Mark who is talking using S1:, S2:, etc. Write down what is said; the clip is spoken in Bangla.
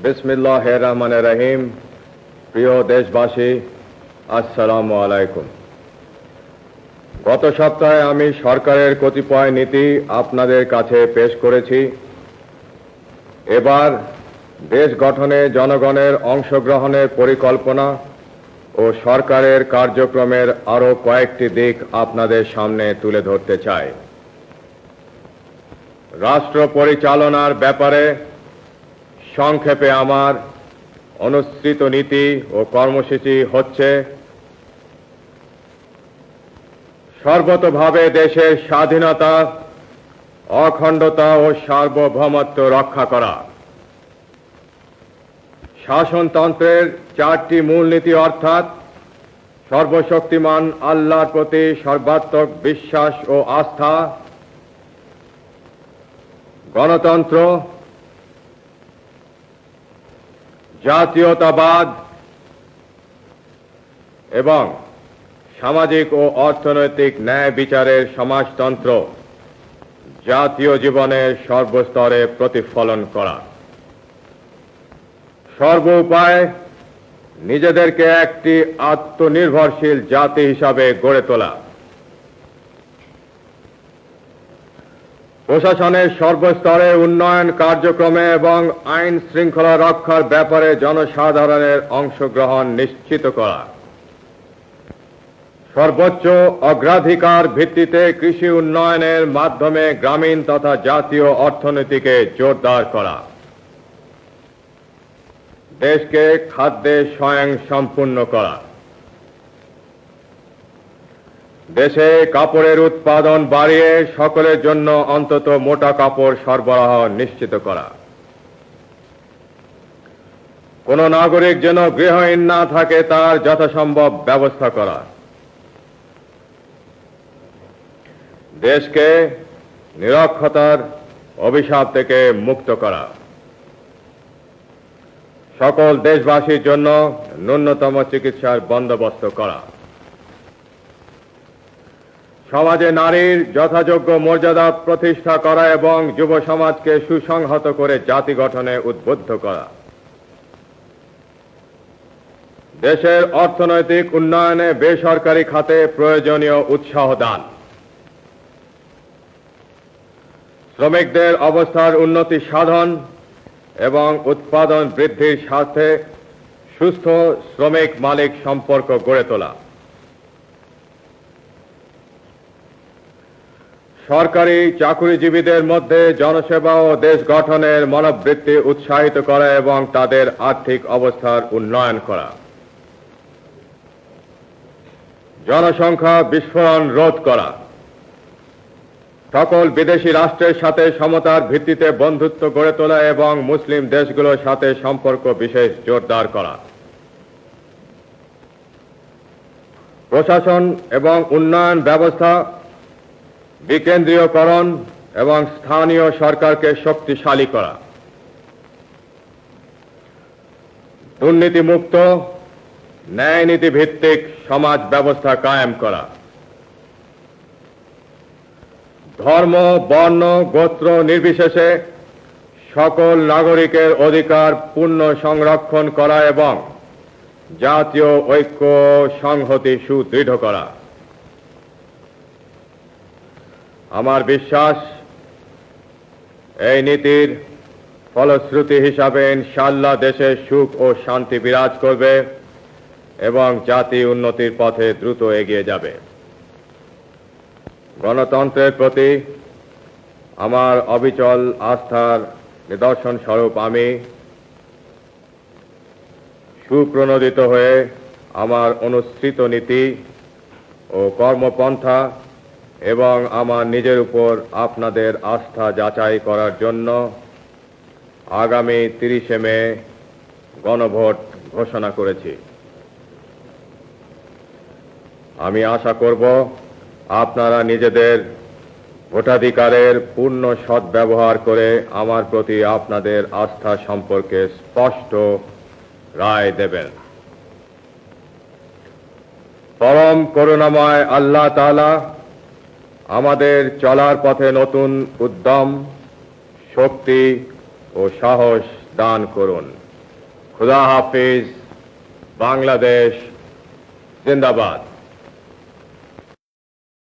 S1: বিসমিল্লাহির রহমানির রহিম। প্রিয় দেশবাসী, আসসালামু আলাইকুম। গত সপ্তাহে আমি সরকারের কতিপয় নীতি আপনাদের কাছে পেশ করেছি। এবার দেশ গঠনে জনগণের অংশগ্রহণের পরিকল্পনা ও সরকারের কার্যক্রমের আরও কয়েকটি দিক আপনাদের সামনে তুলে ধরতে চাই। রাষ্ট্র পরিচালনার ব্যাপারে সংক্ষেপে আমার অনুসৃত নীতি ও কর্মসূচি হচ্ছে: সর্বতোভাবে দেশের স্বাধীনতা, অখণ্ডতা ও সার্বভৌমত্ব রক্ষা করা। শাসনতন্ত্রের চারটি মূলনীতি অর্থাৎ সর্বশক্তিমান আল্লাহর প্রতি সর্বাত্মক বিশ্বাস ও আস্থা, গণতন্ত্র, জাতীয়তাবাদ এবং সামাজিক ও অর্থনৈতিক ন্যায় বিচারের সমাজতন্ত্র জাতীয় জীবনের সর্বস্তরে প্রতিফলন করা। সর্বোপায় নিজেদেরকে একটি আত্মনির্ভরশীল জাতি হিসাবে গড়ে তোলা। প্রশাসনের সর্বস্তরে উন্নয়ন কার্যক্রমে এবং আইন শৃঙ্খলা রক্ষার ব্যাপারে জনসাধারণের অংশগ্রহণ নিশ্চিত করা। সর্বোচ্চ অগ্রাধিকার ভিত্তিতে কৃষি উন্নয়নের মাধ্যমে গ্রামীণ তথা জাতীয় অর্থনীতিকে জোরদার করা। দেশকে খাদ্যে স্বয়ংসম্পূর্ণ করা। দেশে কাপড়ের উৎপাদন বাড়িয়ে সকলের জন্য অন্তত মোটা কাপড় সরবরাহ নিশ্চিত করা। কোন নাগরিক যেন গৃহহীন না থাকে তার যথাসম্ভব ব্যবস্থা করা। দেশকে নিরক্ষরতার অভিশাপ থেকে মুক্ত করা। সকল দেশবাসীর জন্য ন্যূনতম চিকিৎসার বন্দোবস্ত করা। সমাজে নারীর যথাযোগ্য মর্যাদা প্রতিষ্ঠা করা এবং যুব সমাজকে সুসংহত করে জাতি গঠনে উদ্বুদ্ধ করা। দেশের অর্থনৈতিক উন্নয়নে বেসরকারি খাতে প্রয়োজনীয় উৎসাহ দান। শ্রমিকদের অবস্থার উন্নতি সাধন এবং উৎপাদন বৃদ্ধির সাথে সুস্থ শ্রমিক মালিক সম্পর্ক গড়ে তোলা। সরকারি চাকুরিজীবীদের মধ্যে জনসেবা ও দেশ গঠনের মনোবৃত্তি উৎসাহিত করা এবং তাদের আর্থিক অবস্থার উন্নয়ন করা। জনসংখ্যা বিস্ফোরণ রোধ করা। সকল বিদেশি রাষ্ট্রের সাথে সমতার ভিত্তিতে বন্ধুত্ব গড়ে তোলা এবং মুসলিম দেশগুলোর সাথে সম্পর্ক বিশেষ জোরদার করা। প্রশাসন এবং উন্নয়ন ব্যবস্থা বিকেন্দ্রীয়করণ এবং স্থানীয় সরকারকে শক্তিশালী করা। দুর্নীতিমুক্ত ন্যায়নীতি ভিত্তিক সমাজ ব্যবস্থা কায়েম করা। ধর্ম, বর্ণ, গোত্র নির্বিশেষে সকল নাগরিকের অধিকার পূর্ণ সংরক্ষণ করা এবং জাতীয় ঐক্য সংহতি সুদৃঢ় করা। আমার বিশ্বাস এই নীতির ফলশ্রুতি হিসাবে ইনশাআল্লাহ দেশে সুখ ও শান্তি বিরাজ করবে এবং জাতি উন্নতির পথে দ্রুত এগিয়ে যাবে। গণতন্ত্রের প্রতি আমার অবিচল আস্থার নিদর্শন স্বরূপ আমি সুপ্রণোদিত হয়ে আমার অনুসৃত নীতি ও কর্মপন্থা এবং আমার নিজের উপর আপনাদের আস্থা যাচাই করার জন্য আগামী 30শে মে গণভোট ঘোষণা করেছি। আমি আশা করব আপনারা নিজেদের ভোটাধিকারের পূর্ণ সদ্ব্যবহার করে আমার প্রতি আপনাদের আস্থা সম্পর্কে স্পষ্ট রায় দেবেন। পরম করুণাময় আল্লাহ তাআলা আমাদের চলার পথে নতুন উদ্যম, শক্তি ও সাহস দান করুন। খুদা হাফিজ। বাংলাদেশ জিন্দাবাদ।